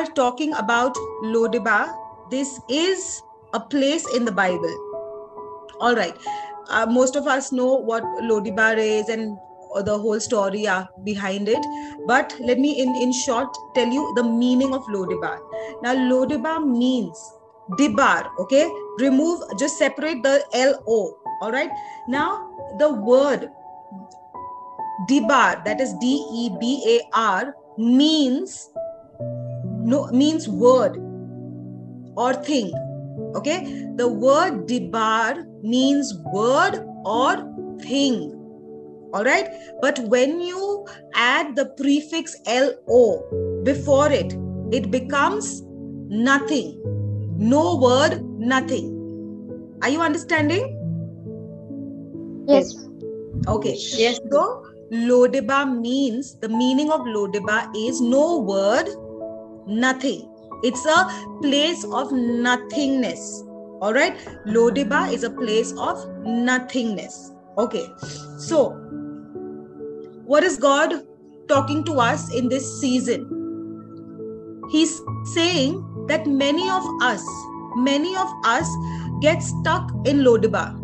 are talking about Lodibar. This is a place in the Bible. All right. Most of us know what Lodibar is and the whole story behind it. But let me, in short, tell you the meaning of Lodibar. Now, Lodibar means Dibar, okay? Remove, just separate the L-O, all right? Now, the word Dibar, that is D-E-B-A-R, means word or thing. Okay, the word Dibar means word or thing. All right, but when you add the prefix L-O before it, it becomes nothing. No word, nothing. Are you understanding? Yes. Okay. Yes. So Lodibar means, the meaning of Lodibar is no word, nothing. It's a place of nothingness. All right. Lodibar is a place of nothingness. Okay. So, what is God talking to us in this season? He's saying that many of us get stuck in Lodibar.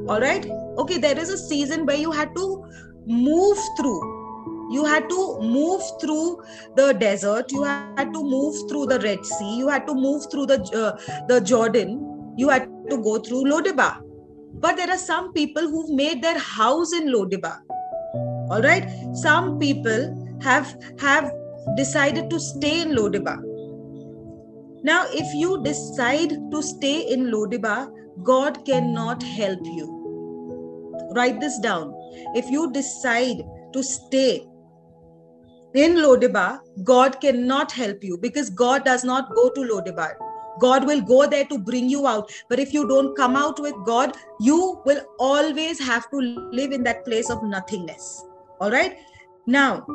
All right. Okay. There is a season where you had to move through. You had to move through the desert. You had to move through the Red Sea. You had to move through the Jordan. You had to go through Lodibar. But there are some people who've made their house in Lodibar. All right. Some people have decided to stay in Lodibar. Now, if you decide to stay in Lodibar, God cannot help you. Write this down. If you decide to stay in Lodibar, God cannot help you, because God does not go to Lodibar. God will go there to bring you out. But if you don't come out with God, you will always have to live in that place of nothingness. All right. Now,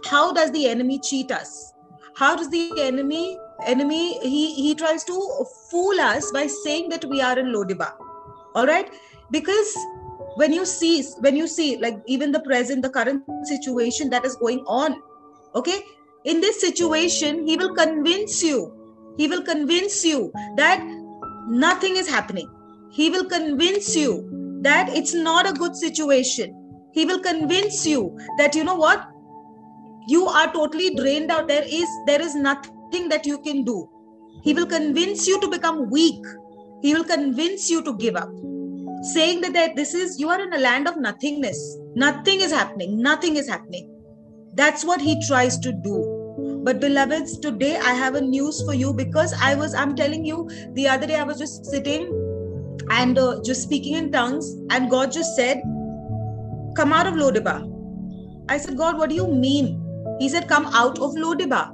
how does the enemy cheat us? How does the enemy he tries to fool us by saying that we are in Lodibar. All right. Because when you see like even the current situation that is going on, okay, in this situation, he will convince you that nothing is happening. He will convince you that it's not a good situation. He will convince you that, you know what, you are totally drained out. There is nothing that you can do. He will convince you to become weak. He will convince you to give up, saying that you are in a land of nothingness. Nothing is happening. That's what he tries to do. But beloveds, today I have a news for you, because I'm telling you, the other day I was just sitting and just speaking in tongues, and God just said, come out of Lodibar. I said, God, what do you mean? He said, come out of Lodibar.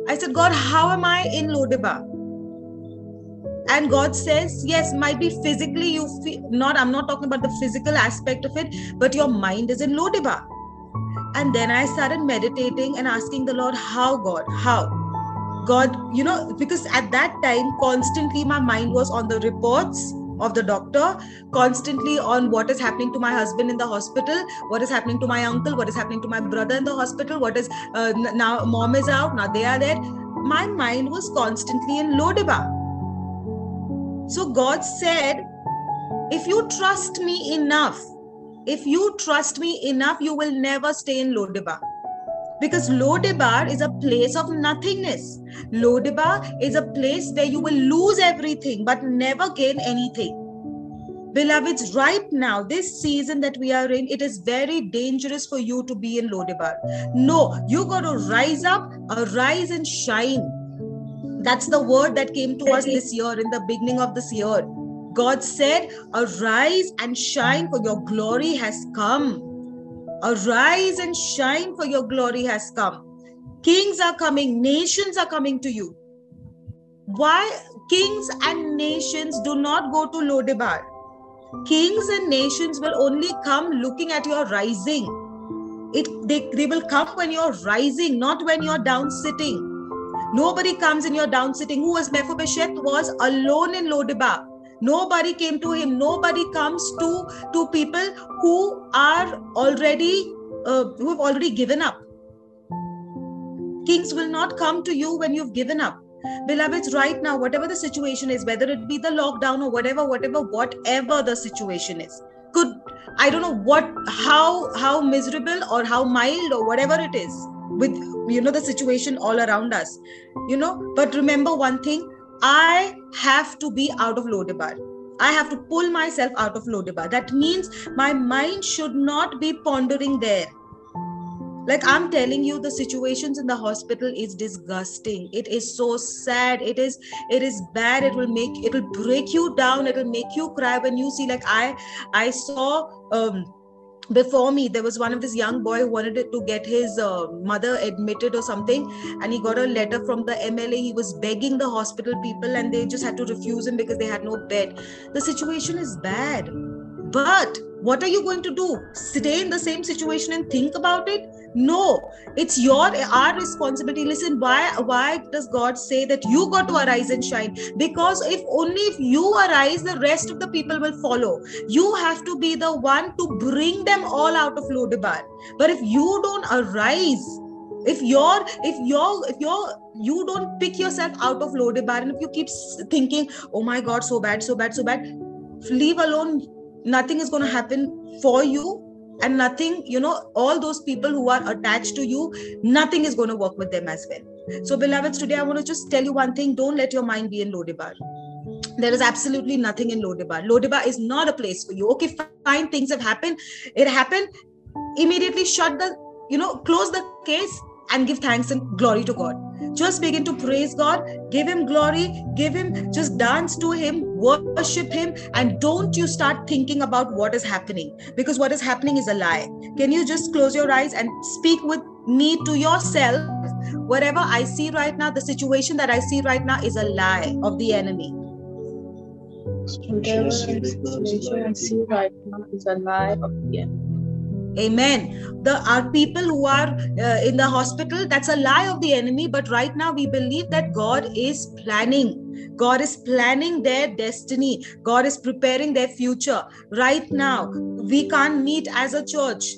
I said, God, how am I in Lodibar? And God says, yes, might be physically you feel not. I'm not talking about the physical aspect of it, but your mind is in Lodibar. And then I started meditating and asking the Lord, how, God, how? God, because at that time, constantly my mind was on the reports of the doctor, constantly on what is happening to my husband in the hospital, what is happening to my uncle, what is happening to my brother in the hospital, what is now mom is out, now they are there. My mind was constantly in Lodibar. So God said, if you trust me enough, you will never stay in Lodibar. Because Lodibar is a place of nothingness. Lodibar is a place where you will lose everything but never gain anything. Beloveds, right now, this season that we are in, it is very dangerous for you to be in Lodibar. No, you got to rise up, arise and shine. That's the word that came to us this year, in the beginning of this year. God said, arise and shine, for your glory has come. Arise and shine, for your glory has come. Kings are coming, nations are coming to you. Why? Kings and nations do not go to Lodibar. Kings and nations will only come looking at your rising. They will come when you're rising, not when you're down sitting. Nobody comes in your down sitting. Who was Mephibosheth? Was alone in Lodibar. Nobody came to him. Nobody comes to people who are already who have already given up. kings will not come to you when you've given up. Beloveds, right now, whatever the situation is, whether it be the lockdown or whatever the situation is, I don't know how miserable or how mild or whatever it is with, the situation all around us, but remember one thing, I have to be out of Lodebar. I have to pull myself out of Lodebar. That means my mind should not be pondering there. Like I'm telling you, the situations in the hospital is disgusting. It is so sad. It is bad. It will break you down. It will make you cry when you see, like I saw before me, there was one of this young boy who wanted to get his mother admitted or something, and he got a letter from the MLA. He was begging the hospital people, and they just had to refuse him because they had no bed. The situation is bad, but what are you going to do? Stay in the same situation and think about it? No, it's our responsibility. Listen, why does God say that you got to arise and shine? Because if you arise, the rest of the people will follow. You have to be the one to bring them all out of Lodebar. But if you don't arise, if you don't pick yourself out of Lodebar, and if you keep thinking, oh my God, so bad, leave alone. Nothing is going to happen for you, and nothing, all those people who are attached to you, nothing is going to work with them as well. So beloveds, today I want to just tell you one thing. Don't let your mind be in Lodebar. There is absolutely nothing in Lodebar. Lodebar is not a place for you. Okay, fine, things have happened. It happened. Immediately close the case and give thanks and glory to God. Just begin to praise God, give him glory, just dance to him, worship him, and don't you start thinking about what is happening, because what is happening is a lie. Can you just close your eyes and speak with me to yourself? Whatever I see right now, the situation that I see right now is a lie of the enemy. Whatever situation I see right now is a lie of the enemy. Amen. Our people who are in the hospital, that's a lie of the enemy. But right now we believe that God is planning. God is planning their destiny. God is preparing their future. Right now, we can't meet as a church.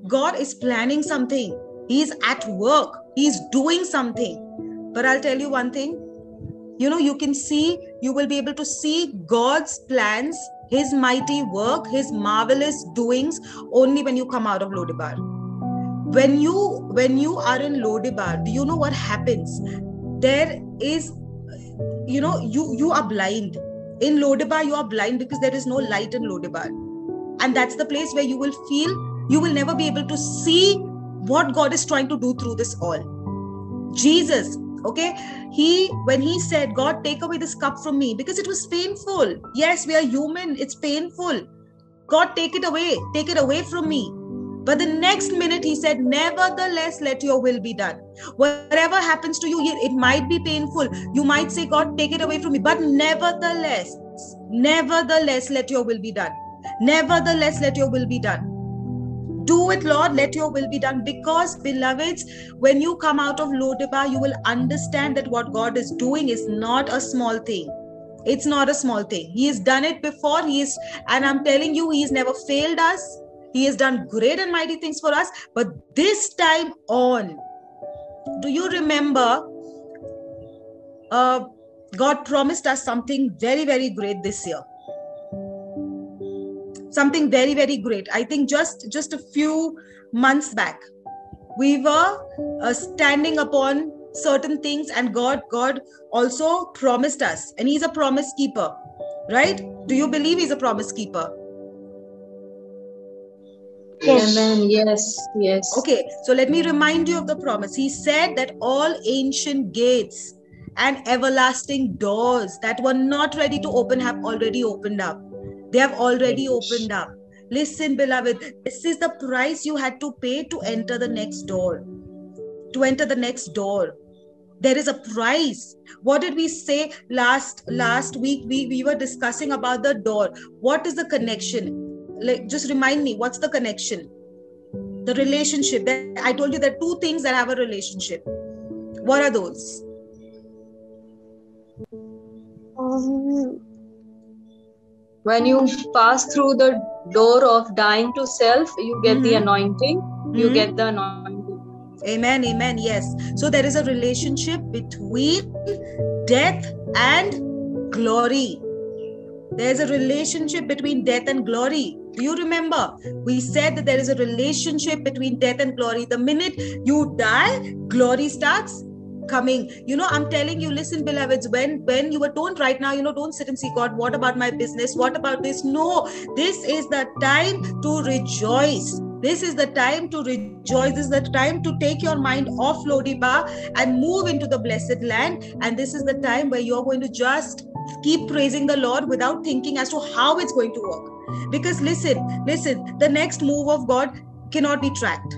God is planning something. He's at work. He's doing something. But I'll tell you one thing. You will be able to see God's plans, his mighty work, his marvelous doings only when you come out of Lodebar. When you are in Lodebar, do you know what happens? There is, you are blind. In Lodebar, you are blind because there is no light in Lodebar. And that's the place where you will feel you will never be able to see what God is trying to do through this all. Jesus, okay, when he said, God, take away this cup from me, because it was painful. Yes, we are human, it's painful. God, take it away from me. But the next minute he said, nevertheless, let your will be done. Whatever happens to you, it might be painful. You might say, God, take it away from me. But nevertheless, let your will be done. Nevertheless, let your will be done. Do it, Lord, let your will be done. Because, beloveds, when you come out of Lodebar, you will understand that what God is doing is not a small thing. It's not a small thing. He has done it before. And I'm telling you, he's never failed us. He has done great and mighty things for us. But this time on, do you remember God promised us something very, very great this year? Something very, very great. I think just a few months back, we were standing upon certain things, and God also promised us, and he's a promise keeper, right? Do you believe he's a promise keeper? Yes. Amen. Yes. Okay, so let me remind you of the promise. He said that all ancient gates and everlasting doors that were not ready to open have already opened up. They have already opened up. Listen, beloved, this is the price you had to pay to enter the next door. To enter the next door. There is a price. What did we say last week? We were discussing about the door. What is the connection? Just remind me, what's the connection? The relationship. I told you there are two things that have a relationship. What are those? When you pass through the door of dying to self, you get the anointing. You get the anointing. Amen, amen, yes. So there is a relationship between death and glory. There's a relationship between death and glory. Do you remember? We said that there is a relationship between death and glory. The minute you die, glory starts coming. I'm telling you, listen, beloveds, when you were told right now, don't sit and see, God, what about my business? What about this? No, this is the time to rejoice. This is the time to rejoice. This is the time to take your mind off Lodibar and move into the blessed land. And this is the time where you're going to just keep praising the Lord without thinking as to how it's going to work. Because listen, the next move of God cannot be tracked.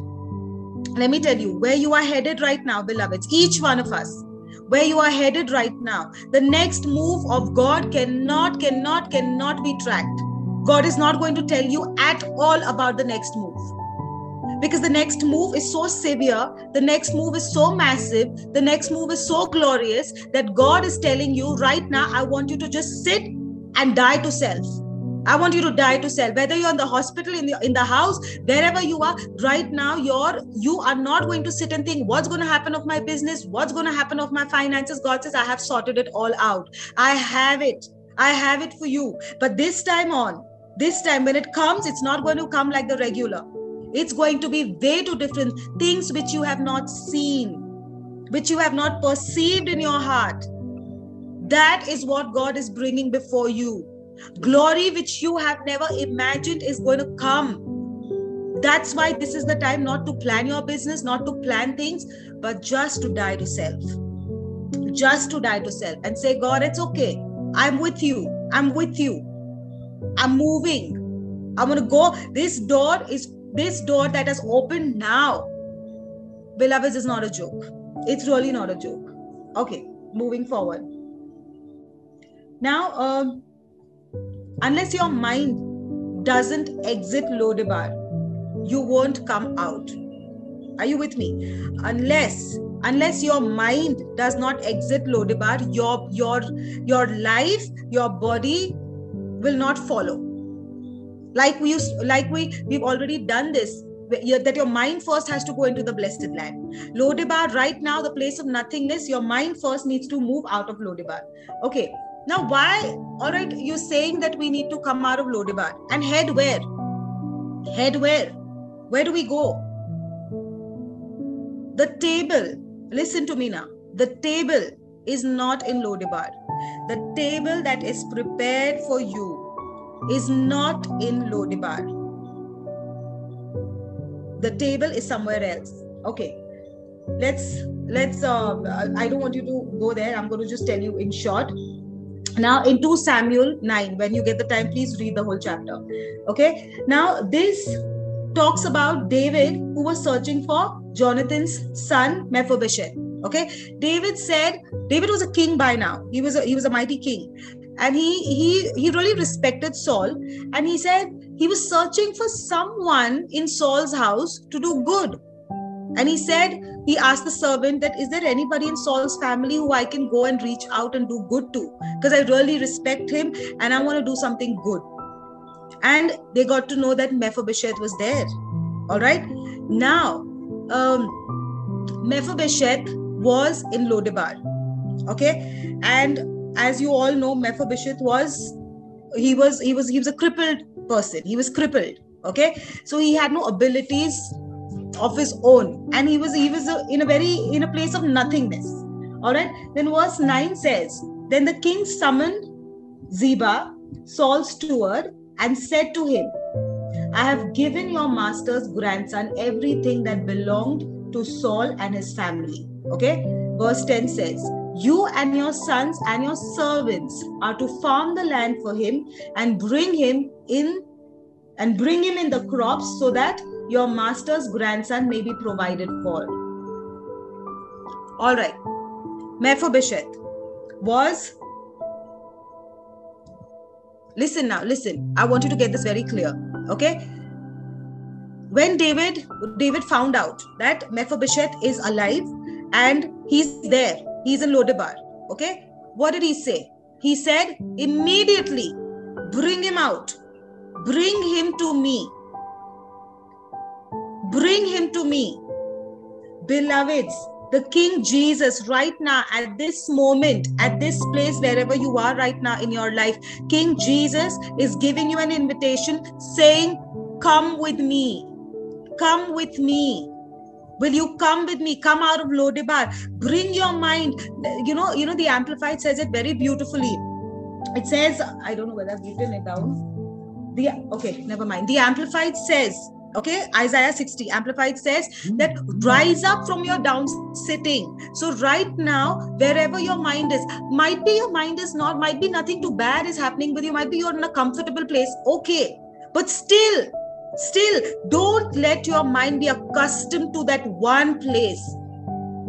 Let me tell you, where you are headed right now, beloveds, each one of us, where you are headed right now, the next move of God cannot be tracked. God is not going to tell you at all about the next move. Because the next move is so severe, the next move is so massive, the next move is so glorious that God is telling you right now, I want you to just sit and die to self. I want you to die to self. Whether you're in the hospital, in the house, wherever you are, right now, you are not going to sit and think, what's going to happen of my business? What's going to happen of my finances? God says, I have sorted it all out. I have it. I have it for you. But this time when it comes, it's not going to come like the regular. It's going to be way too different. Things which you have not seen, which you have not perceived in your heart. That is what God is bringing before you. Glory which you have never imagined is going to come. That's why this is the time not to plan your business, not to plan things, but just to die to self. Just to die to self and say, God, it's okay. I'm with you. I'm with you. I'm moving. I'm going to go. This door that has opened now, beloveds, is not a joke. It's really not a joke. Okay, moving forward. Now, unless your mind doesn't exit Lodibar, you won't come out. Are you with me? Unless your mind does not exit Lodibar, your life, your body will not follow. We've already done this, that your mind first has to go into the blessed land. Lodibar, right now, the place of nothingness, your mind first needs to move out of Lodibar. Okay, now why? All right, you're saying that we need to come out of Lodibar and head where? Head where? Where do we go? The table, listen to me now. The table is not in Lodibar. The table that is prepared for you is not in Lodibar. The table is somewhere else. Okay, let's I don't want you to go there. I'm going to just tell you in short. Now in 2 Samuel 9, when you get the time, please read the whole chapter. Okay, now this talks about David, who was searching for Jonathan's son Mephibosheth. Okay, David was a king by now. He was a mighty king. And he really respected Saul. And he said he was searching for someone in Saul's house to do good. And he asked the servant that, is there anybody in Saul's family who I can go and reach out and do good to? Because I really respect him and I want to do something good. And they got to know that Mephibosheth was there. All right. Now, Mephibosheth was in Lodibar. Okay. And as you all know, Mephibosheth was a crippled person. He was crippled. Okay, so he had no abilities of his own, and he was in a place of nothingness. All right. Then verse 9 says, then the king summoned Ziba, Saul's steward, and said to him, I have given your master's grandson everything that belonged to Saul and his family. Okay. Verse 10 says, you and your sons and your servants are to farm the land for him and bring him in the crops so that your master's grandson may be provided for. All right. Mephibosheth was, listen. I want you to get this very clear. Okay. When David found out that Mephibosheth is alive and he's there, he's in Lodibar. Okay. What did he say? He said, immediately bring him out. Bring him to me. Bring him to me. Beloveds, the King Jesus right now, at this moment, at this place, wherever you are right now in your life, King Jesus is giving you an invitation saying, come with me. Come with me. Will you come with me? Come out of Lodebar. Bring your mind. You know, the Amplified says it very beautifully. It says, I don't know whether I've written it down. Okay, never mind. The Amplified says, okay, Isaiah 60, Amplified says that rise up from your down sitting. So right now, wherever your mind is, might be nothing too bad is happening with you. Might be you're in a comfortable place. Okay. But still, don't let your mind be accustomed to that one place.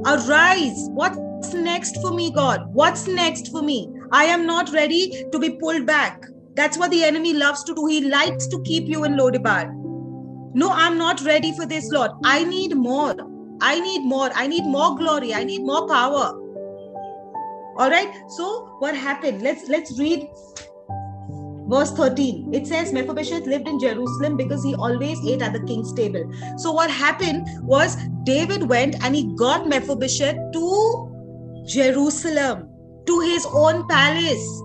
Arise. What's next for me, God? What's next for me? I am not ready to be pulled back. That's what the enemy loves to do. He likes to keep you in Lodebar. No, I'm not ready for this, Lord. I need more. I need more. I need more glory. I need more power. All right. So what happened? Let's read verse 13. It says Mephibosheth lived in Jerusalem because he always ate at the king's table. So what happened was David went and he got Mephibosheth to Jerusalem, to his own palace.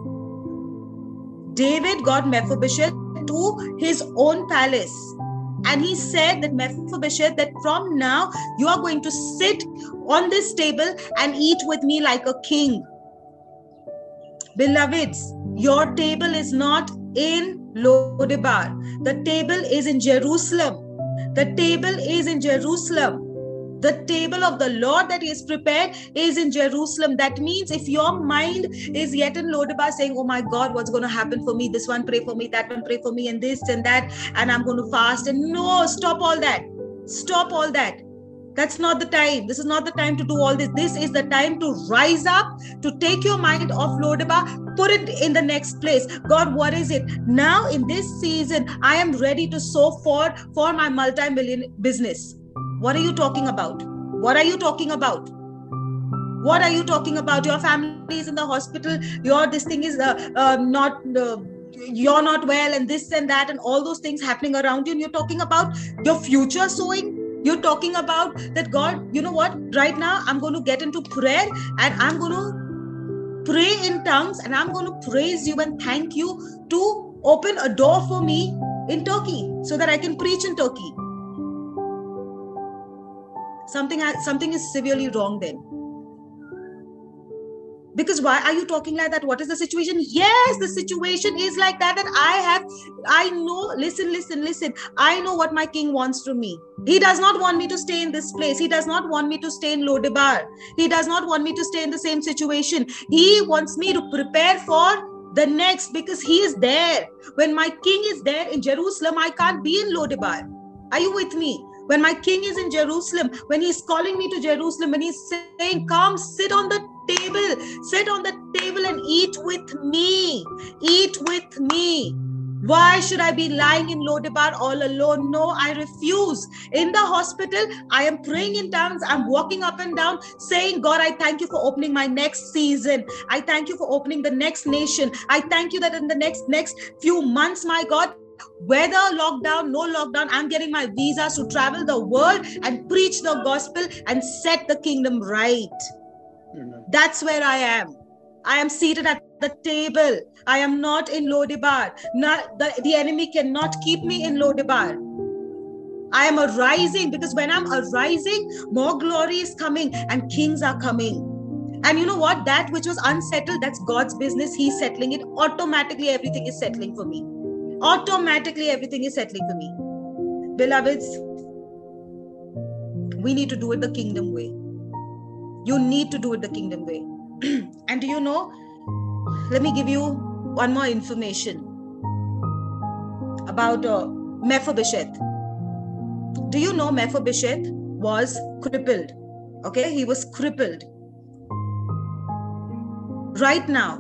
David got Mephibosheth to his own palace. And he said that Mephibosheth, that from now you are going to sit on this table and eat with me like a king. Beloveds, your table is not in Lodebar. The table is in Jerusalem. The table is in Jerusalem. The table of the Lord that he has prepared is in Jerusalem. That means if your mind is yet in Lodebar saying, oh my God, what's going to happen for me? This one pray for me, that one pray for me, and this and that, and I'm going to fast. And no, stop all that. Stop all that. That's not the time. This is not the time to do all this. This is the time to rise up, to take your mind off Lodebar, put it in the next place. God, what is it? Now in this season, I am ready to sow for my multi-million business. What are you talking about? What are you talking about? What are you talking about? Your family is in the hospital. This thing is not... you're not well, and this and that, and all those things happening around you. And you're talking about your future sowing. You're talking about that, God, you know what? Right now, I'm going to get into prayer and I'm going to pray in tongues and I'm going to praise you and thank you to open a door for me in Turkey so that I can preach in Turkey. Something is severely wrong then. Because why are you talking like that? What is the situation? Yes, the situation is like that. I know, listen. I know what my king wants from me. He does not want me to stay in this place. He does not want me to stay in Lodebar. He does not want me to stay in the same situation. He wants me to prepare for the next, because he is there. When my king is there in Jerusalem, I can't be in Lodebar. Are you with me? When my king is in Jerusalem, when he's calling me to Jerusalem, when he's saying, come, sit on the table and eat with me. Eat with me. Why should I be lying in Lodebar all alone? No, I refuse. In the hospital, I am praying in tongues. I'm walking up and down saying, God, I thank you for opening my next season. I thank you for opening the next nation. I thank you that in the next few months, my God, whether lockdown, no lockdown, I'm getting my visas to travel the world and preach the gospel and set the kingdom right. Amen. That's where I am. I am seated at the table. I am not in Lodebar. The enemy cannot keep me in Lodebar. I am arising, because when I'm arising, more glory is coming and kings are coming. And you know what? That which was unsettled, that's God's business. He's settling it. Automatically, everything is settling for me. Automatically, everything is settling for me. Beloveds, we need to do it the kingdom way. You need to do it the kingdom way. And do you know, let me give you one more information about Mephibosheth. Do you know Mephibosheth was crippled? Okay, he was crippled. Right now,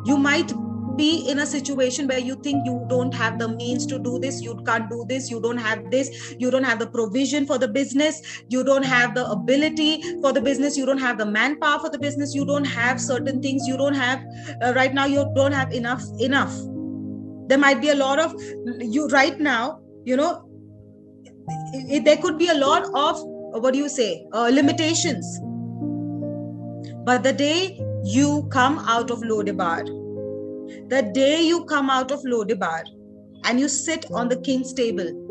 you might be in a situation where you think you don't have the means to do this, you can't do this, you don't have this, you don't have the provision for the business, you don't have the ability for the business, you don't have the manpower for the business, you don't have certain things, you don't have, right now you don't have enough. There might be a lot of, you right now, you know, there could be a lot of limitations. But the day you come out of Lodebar, and you sit on the king's table,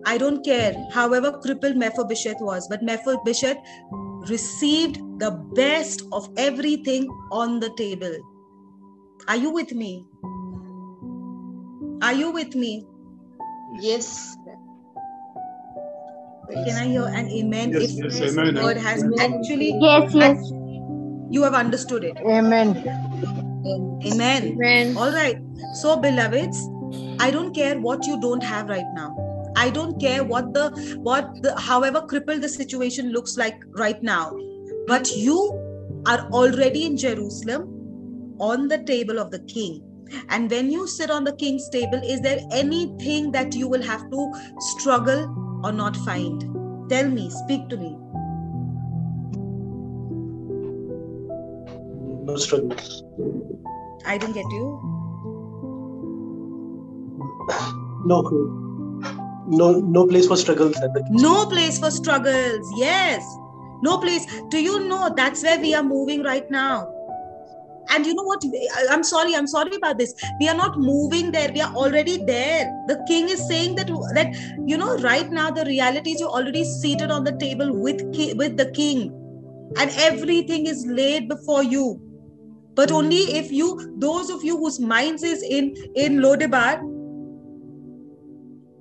I don't care however crippled Mephibosheth was, but Mephibosheth received the best of everything on the table. Are you with me? Are you with me? Yes. Can I hear an amen? Yes, If yes, this amen. word has actually, Yes. you have understood it. Amen. Amen. Amen. All right. So, beloveds, I don't care what you don't have right now. I don't care however crippled the situation looks like right now. But you are already in Jerusalem on the table of the king. And when you sit on the king's table, is there anything that you will have to struggle or not find? Tell me, speak to me. No struggles. I didn't get you. No place for struggles at the king. No place for struggles. Yes. No place. Do you know that's where we are moving right now? And you know what? I'm sorry about this. We are not moving there. We are already there. The king is saying that right now the reality is you're already seated on the table with the king, and everything is laid before you. But only if those of you whose minds is in Lodebar,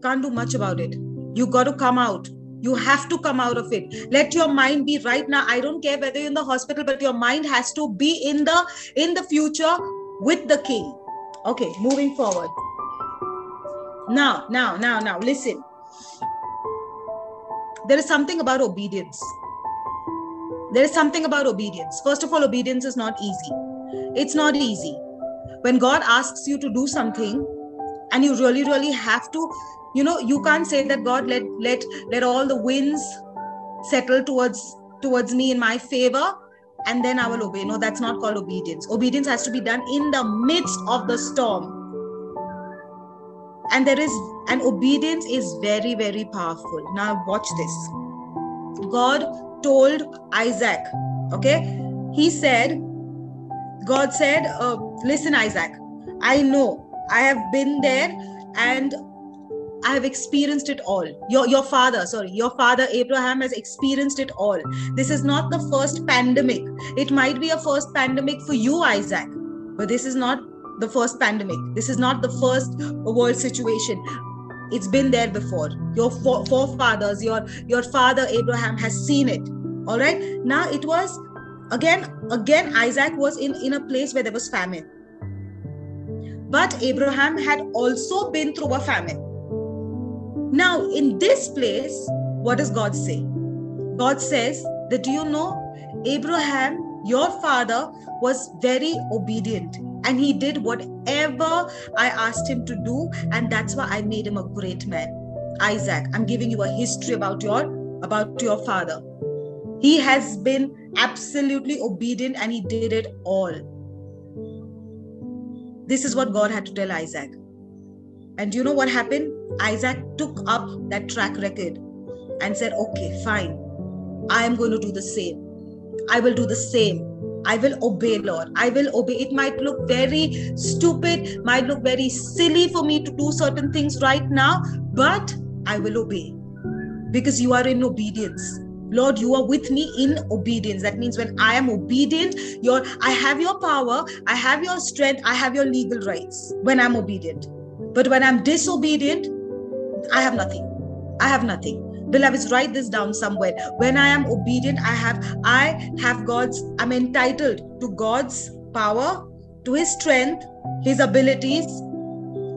can't do much about it. You got to come out. You have to come out of it. Let your mind be right now. I don't care whether you're in the hospital, but your mind has to be in the future with the king. Okay, moving forward. Now, listen. There is something about obedience. First of all, obedience is not easy. It's not easy. When God asks you to do something, and you really, really have to, you can't say that God let all the winds settle towards me in my favor, and then I will obey. No, that's not called obedience. Obedience has to be done in the midst of the storm. And obedience is very, very powerful. Now watch this. God told Isaac, okay? God said, listen, Isaac, I know I have been there and I have experienced it all. Your father Abraham has experienced it all. This is not the first pandemic. It might be a first pandemic for you, Isaac, but this is not the first pandemic. This is not the first world situation. It's been there before. Your forefathers, your father Abraham has seen it. All right. Now it was again Isaac was in a place where there was famine. But Abraham had also been through a famine. Now, in this place, what does God say? God says that, do you know, Abraham, your father, was very obedient, and he did whatever I asked him to do, and that's why I made him a great man. Isaac, I'm giving you a history about your father. He has been absolutely obedient, and he did it all. This is what God had to tell Isaac. And you know what happened? Isaac took up that track record and said, okay, fine. I am going to do the same. I will do the same. I will obey, Lord. I will obey. It might look very stupid, might look very silly for me to do certain things right now, but I will obey because you are in obedience. Lord, you are with me in obedience. That means when I am obedient, I have your power, I have your strength, I have your legal rights when I'm obedient. But when I'm disobedient, I have nothing. I have nothing. Beloveds, write this down somewhere. When I am obedient, I'm entitled to God's power, to his strength, his abilities,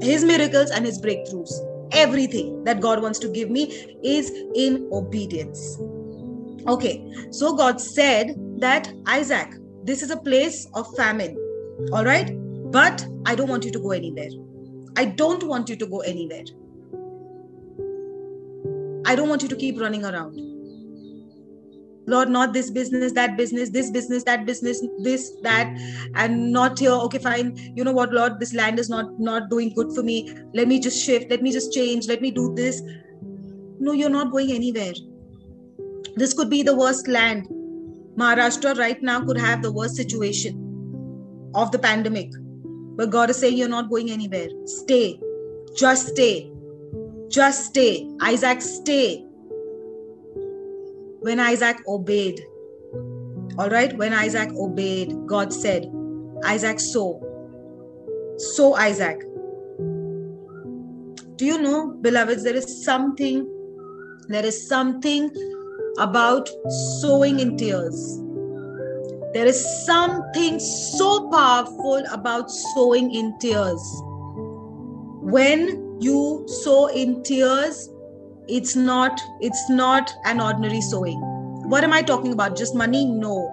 his miracles, and his breakthroughs. Everything that God wants to give me is in obedience. Okay, so God said that, Isaac, this is a place of famine, all right? But I don't want you to go anywhere. I don't want you to go anywhere. I don't want you to keep running around. Lord, not this business, that business, this business, that business, this, that, and not here. Okay, fine. You know what, Lord, this land is not doing good for me. Let me just shift. Let me just change. Let me do this. No, you're not going anywhere. This could be the worst land. Maharashtra right now could have the worst situation of the pandemic. But God is saying, you're not going anywhere. Stay. Just stay. Just stay. Isaac, stay. When Isaac obeyed, all right, when Isaac obeyed, God said, Isaac, sow. Sow, Isaac. Do you know, beloveds, there is something about sowing in tears. There is something so powerful about sowing in tears. When you sow in tears, it's not an ordinary sowing. What am I talking about? Just money? No.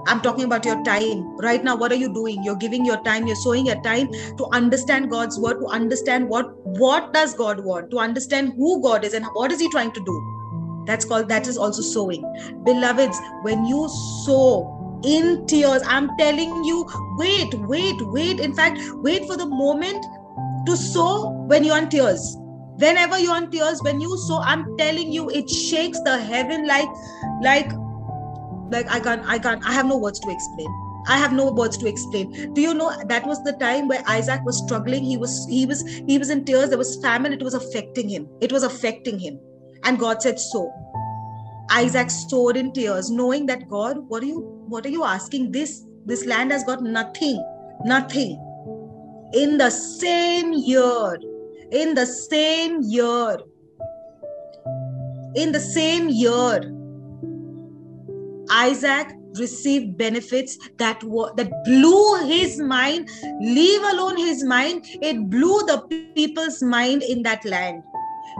I'm talking about your time. Right now, what are you doing? You're giving your time, you're sowing your time to understand God's word, to understand what does God want, to understand who God is and what is He trying to do. That is also sowing. Beloveds, when you sow in tears, I'm telling you, wait. In fact, wait for the moment to sow when you're in tears. Whenever you're in tears, when you sow, I'm telling you, it shakes the heaven like I have no words to explain. I have no words to explain. Do you know that was the time where Isaac was struggling? He was in tears. There was famine. It was affecting him. And God said, sow. Isaac sowed in tears, knowing that God, what are you asking? This land has got nothing. In the same year, Isaac received benefits that blew his mind. Leave alone his mind, it blew the people's mind in that land.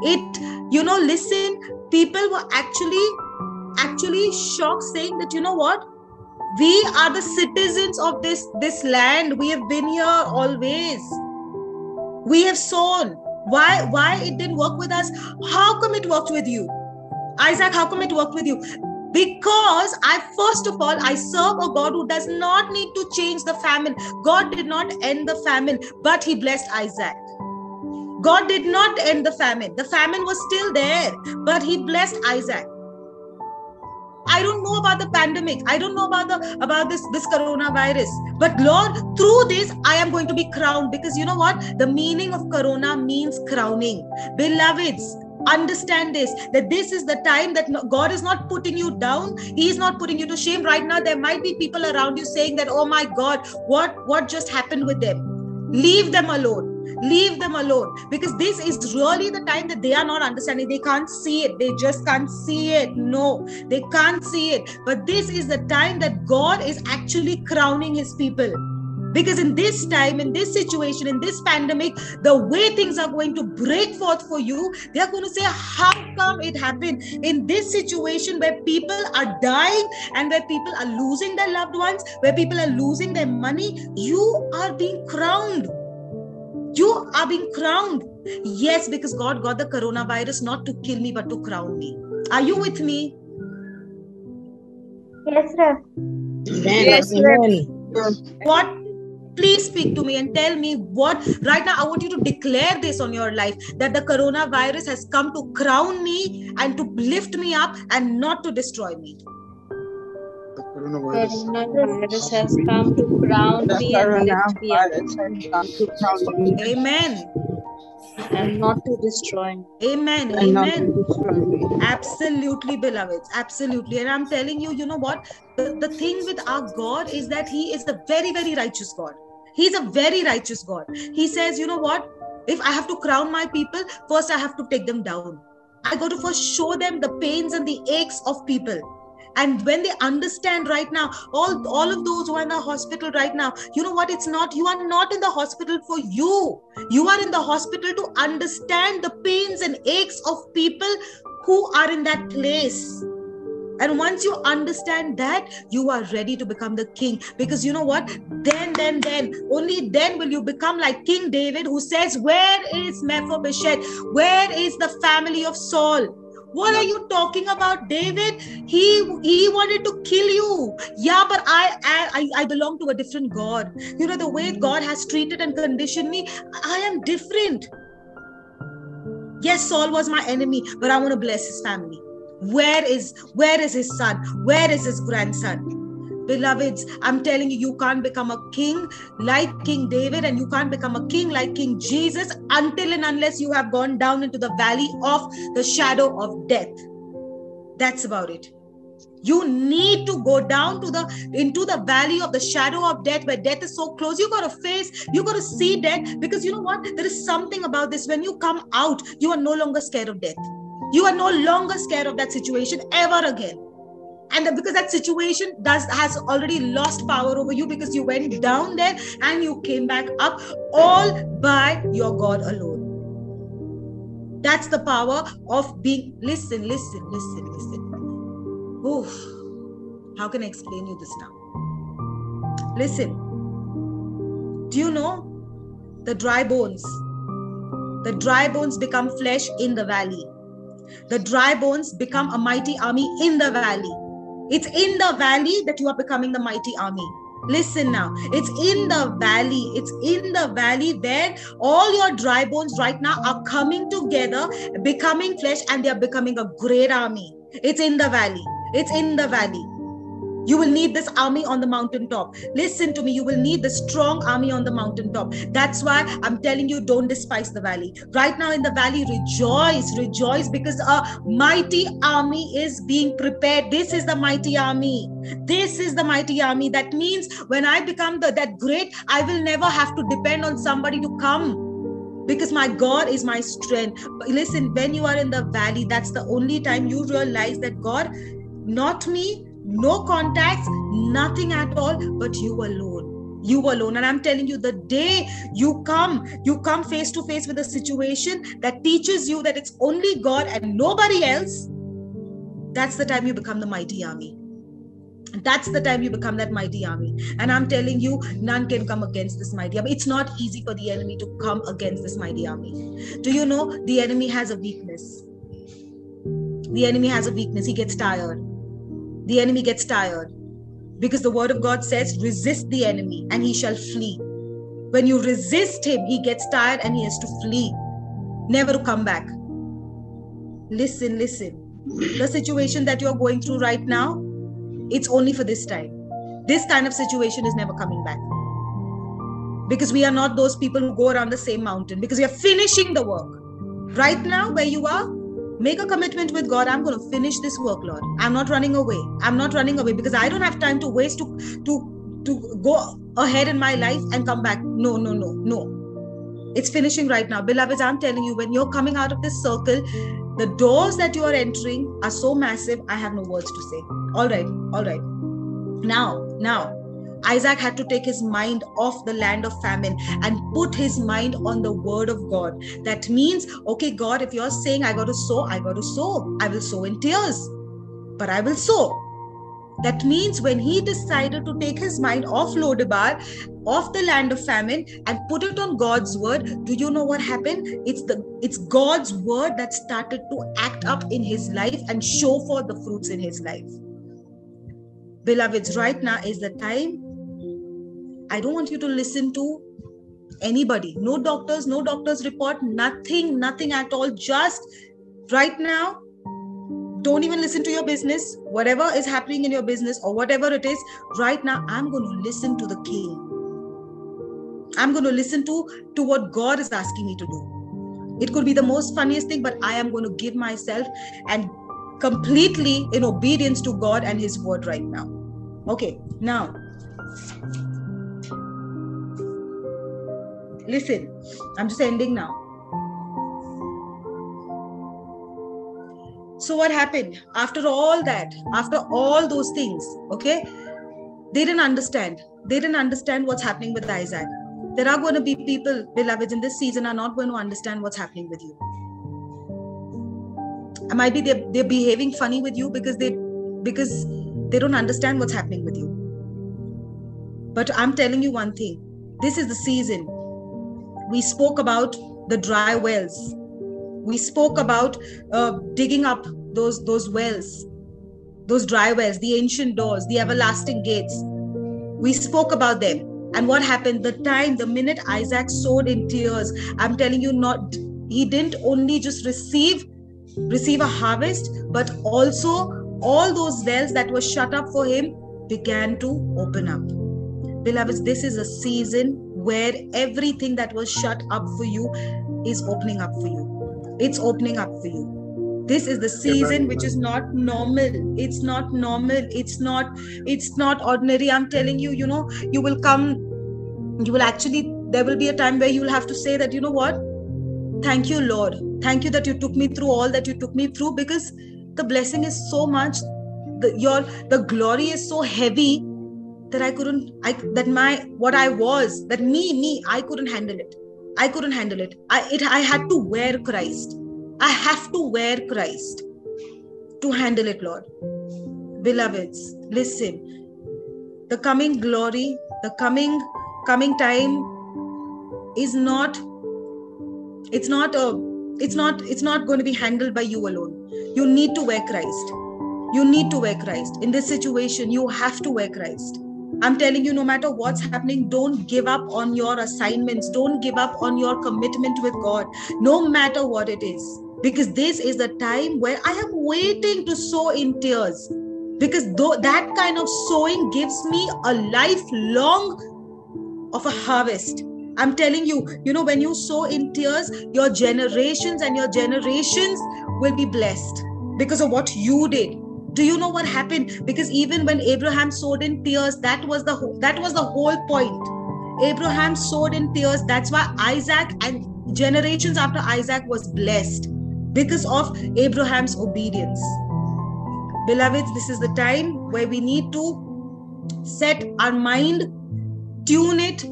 Listen, people were actually shocked, saying that, you know what, we are the citizens of this land. We have been here always. We have sown. Why it didn't work with us? How come it worked with you? Isaac, how come it worked with you? Because first of all, I serve a God who does not need to change the famine. God did not end the famine, but He blessed Isaac. God did not end the famine. The famine was still there, but He blessed Isaac. I don't know about the pandemic. I don't know about this coronavirus. But Lord, through this, I am going to be crowned, because you know what? The meaning of corona means crowning. Beloveds, understand this, that this is the time that God is not putting you down. He is not putting you to shame. Right now, there might be people around you saying that, oh my God, what just happened with them? Leave them alone. Leave them alone, because this is really the time that they are not understanding. They can't see it. They just can't see it. No, they can't see it. But this is the time that God is actually crowning His people. Because in this time, in this situation, in this pandemic, the way things are going to break forth for you, they are going to say, how come it happened? In this situation where people are dying and where people are losing their loved ones, where people are losing their money, you are being crowned. You are being crowned. Yes, because God got the coronavirus not to kill me, but to crown me. Are you with me? Yes, sir. Yes, What? Please speak to me and tell me what. Right now, I want you to declare this on your life, that the coronavirus has come to crown me and to lift me up and not to destroy me. The coronavirus has come to crown me and lift me up. Amen. And not to destroy me. Amen. Amen. Absolutely, beloveds. Absolutely. And I'm telling you, you know what? The thing with our God is that He is a very, very righteous God. He's a very righteous God. He says, you know what? If I have to crown my people, first I have to take them down. I got to first show them the pains and the aches of people. And when they understand right now, all of those who are in the hospital right now, you know what? You are not in the hospital for you. You are in the hospital to understand the pains and aches of people who are in that place. And once you understand that, you are ready to become the king. Because you know what? Then, only then will you become like King David, who says, where is Mephibosheth? Where is the family of Saul? What are you talking about, David? He wanted to kill you. Yeah, but I belong to a different God. You know, the way God has treated and conditioned me, I am different. Yes, Saul was my enemy, but I want to bless his family. Where is his son? Where is his grandson? Beloveds, I'm telling you, you can't become a king like King David, and you can't become a king like King Jesus until and unless you have gone down into the valley of the shadow of death. That's about it. You need to go down into the valley of the shadow of death, where death is so close. You got to see death, because you know what? There is something about this. When you come out, you are no longer scared of death. You are no longer scared of that situation ever again. And because that situation has already lost power over you, because you went down there and you came back up all by your God alone. That's the power of being. Listen. Oof. How can I explain you this now? Listen. Do you know the dry bones? The dry bones become flesh in the valley. The dry bones become a mighty army in the valley. It's in the valley that you are becoming the mighty army. Listen now. It's in the valley. It's in the valley where all your dry bones right now are coming together, becoming flesh, and they are becoming a great army. It's in the valley. It's in the valley. You will need this army on the mountaintop. Listen to me. You will need the strong army on the mountaintop. That's why I'm telling you, don't despise the valley. Right now in the valley, rejoice, because a mighty army is being prepared. This is the mighty army. This is the mighty army. That means when I become that great, I will never have to depend on somebody to come, because my God is my strength. But listen, when you are in the valley, that's the only time you realize that God, not me, no contacts, nothing at all, but you alone. You alone. And I'm telling you, the day you come face to face with a situation that teaches you that it's only God and nobody else, that's the time you become the mighty army. That's the time you become that mighty army. And I'm telling you, none can come against this mighty army. It's not easy for the enemy to come against this mighty army. Do you know the enemy has a weakness? The enemy has a weakness. He gets tired. The enemy gets tired, because the word of God says, resist the enemy and he shall flee. When you resist him, he gets tired and he has to flee, never to come back. Listen. The situation that you're going through right now, it's only for this time. This kind of situation is never coming back, because we are not those people who go around the same mountain, because we are finishing the work. Right now, where you are, make a commitment with God. I'm going to finish this work, Lord. I'm not running away. Because I don't have time to waste to go ahead in my life and come back. No. It's finishing right now. Beloveds, I'm telling you, when you're coming out of this circle, the doors that you are entering are so massive, I have no words to say. All right. Now, Isaac had to take his mind off the land of famine and put his mind on the word of God. That means, okay, God, if you're saying I got to sow. I will sow in tears, but I will sow. That means when he decided to take his mind off Lodebar, off the land of famine, and put it on God's word, do you know what happened? It's God's word that started to act up in his life and show forth the fruits in his life. Beloveds, right now is the time. I don't want you to listen to anybody. No doctors report, nothing at all. Just right now, don't even listen to your business. Whatever is happening in your business or whatever it is, right now, I'm going to listen to the King. I'm going to listen to what God is asking me to do. It could be the most funniest thing, but I am going to give myself and completely in obedience to God and his word right now. Okay, now, listen, I'm just ending now. So what happened after all that, after all those things, okay? They didn't understand. They didn't understand what's happening with Isaac. There are going to be people, beloveds, in this season are not going to understand what's happening with you. It might be they're behaving funny with you because they don't understand what's happening with you. But I'm telling you one thing. This is the season. We spoke about the dry wells. We spoke about digging up those wells, those dry wells, the ancient doors, the everlasting gates. We spoke about them. And what happened? The minute Isaac sowed in tears, I'm telling you, he didn't only just receive receive a harvest, but also all those wells that were shut up for him began to open up. Beloveds, this is a season where everything that was shut up for you is opening up for you. It's opening up for you. This is the season which is not normal. It's not normal. It's not ordinary. I'm telling you, you will come, there will be a time where you will have to say that, you know what? Thank you, Lord. Thank you that you took me through all that you took me through, because the blessing is so much, the glory is so heavy that I couldn't handle it. I couldn't handle it. I had to wear Christ. I have to wear Christ to handle it, Lord. Beloveds, listen. The coming glory, the coming time is not going to be handled by you alone. You need to wear Christ. You need to wear Christ. In this situation, you have to wear Christ. I'm telling you, no matter what's happening, don't give up on your assignments. Don't give up on your commitment with God, no matter what it is. Because this is the time where I am waiting to sow in tears. Because that kind of sowing gives me a lifelong of a harvest. I'm telling you, when you sow in tears, your generations and your generations will be blessed because of what you did. Do you know what happened? Because even when Abraham sowed in tears, that was the whole point. Abraham sowed in tears. That's why Isaac and generations after Isaac was blessed, because of Abraham's obedience. Beloveds, this is the time where we need to set our mind, tune it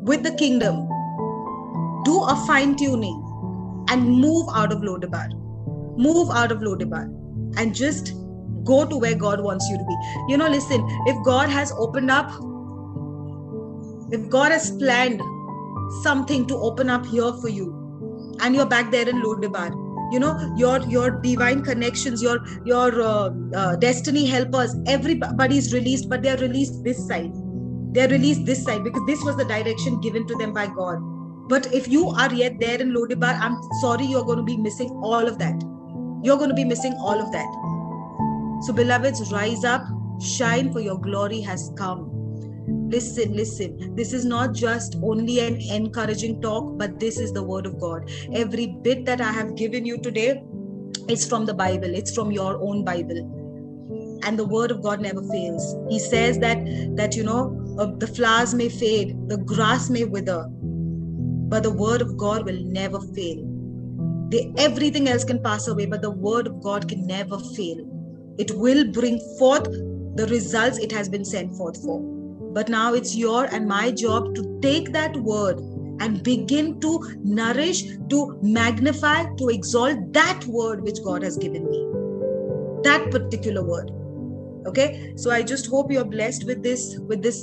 with the kingdom, do a fine tuning, and move out of Lodebar. Move out of Lodebar and just go to where God wants you to be. Listen, if God has opened up, if God has planned something to open up here for you, and you're back there in Lodebar, your divine connections, your destiny helpers, everybody's released, but they're released this side. They're released this side because this was the direction given to them by God. But if you are yet there in Lodebar, I'm sorry, you're going to be missing all of that. You're going to be missing all of that. So beloveds, rise up, shine, for your glory has come. Listen. This is not just only an encouraging talk, but this is the word of God. Every bit that I have given you today is from the Bible. It's from your own Bible. And the word of God never fails. He says that the flowers may fade, the grass may wither, but the word of God will never fail. Everything else can pass away, but the word of God can never fail. It will bring forth the results it has been sent forth for. But now it's your and my job to take that word and begin to nourish, to magnify, to exalt that word which God has given me. That particular word. Okay? So I just hope you're blessed with this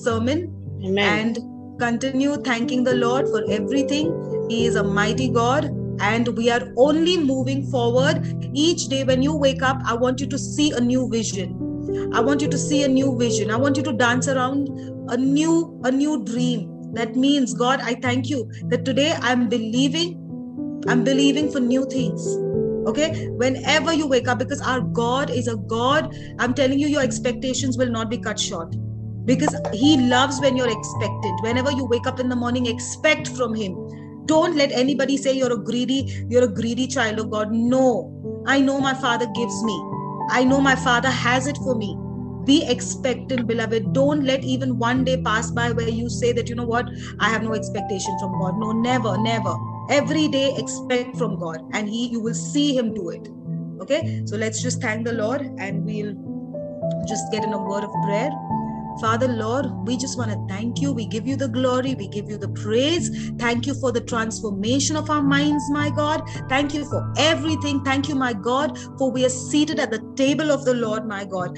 sermon. Amen. And continue thanking the Lord for everything. He is a mighty God. And we are only moving forward. Each day when you wake up, I want you to see a new vision. I want you to see a new vision. I want you to dance around a new dream. That means, God, I thank you that today I'm believing for new things. Okay? Whenever you wake up, because our God is a God, I'm telling you, your expectations will not be cut short. Because He loves when you're expectant. Whenever you wake up in the morning, expect from Him. Don't let anybody say you're a greedy child of God. No, I know my Father gives me. I know my Father has it for me. Be expectant, beloved. Don't let even one day pass by where you say that, you know what, I have no expectation from God. No, never. Every day expect from God, and you will see Him do it. Okay, so let's just thank the Lord, and we'll just get in a word of prayer. Father, Lord, we just want to thank you. We give you the glory. We give you the praise. Thank you for the transformation of our minds, my God. Thank you for everything. Thank you, my God, for we are seated at the table of the Lord, my God.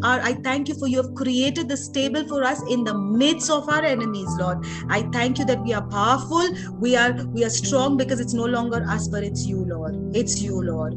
I thank you for you have created this table for us in the midst of our enemies, Lord. I thank you that we are powerful. We are strong because it's no longer us, but it's you, Lord. It's you, Lord.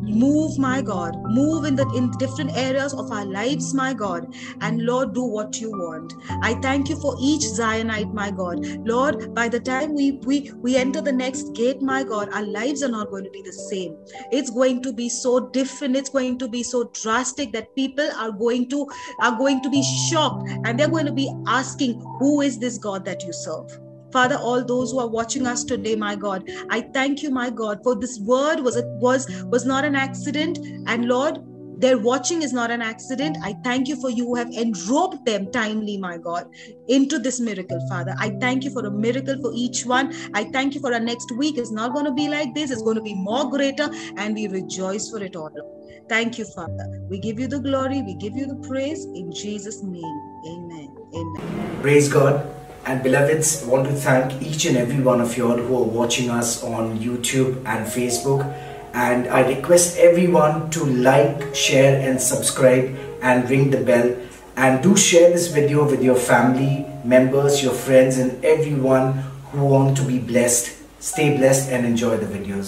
Move, my God. Move in different areas of our lives, my God. And Lord, do what you want. I thank you for each Zionite, my God. Lord, by the time we enter the next gate, my God, our lives are not going to be the same. It's going to be so different. It's going to be so drastic that people are going to be shocked, and they're going to be asking, who is this God that you serve? Father, all those who are watching us today, my God, I thank you, my God, for this word was not an accident. And Lord, their watching is not an accident. I thank you for you who have enrobed them timely, my God, into this miracle, Father. I thank you for a miracle for each one. I thank you for our next week. It's not going to be like this. It's going to be more greater, and we rejoice for it all. Thank you, Father. We give you the glory. We give you the praise in Jesus' name. Amen. Amen. Praise God. And beloveds, I want to thank each and every one of you all who are watching us on YouTube and Facebook. And I request everyone to like, share and subscribe and ring the bell. And do share this video with your family members, your friends and everyone who want to be blessed. Stay blessed and enjoy the videos.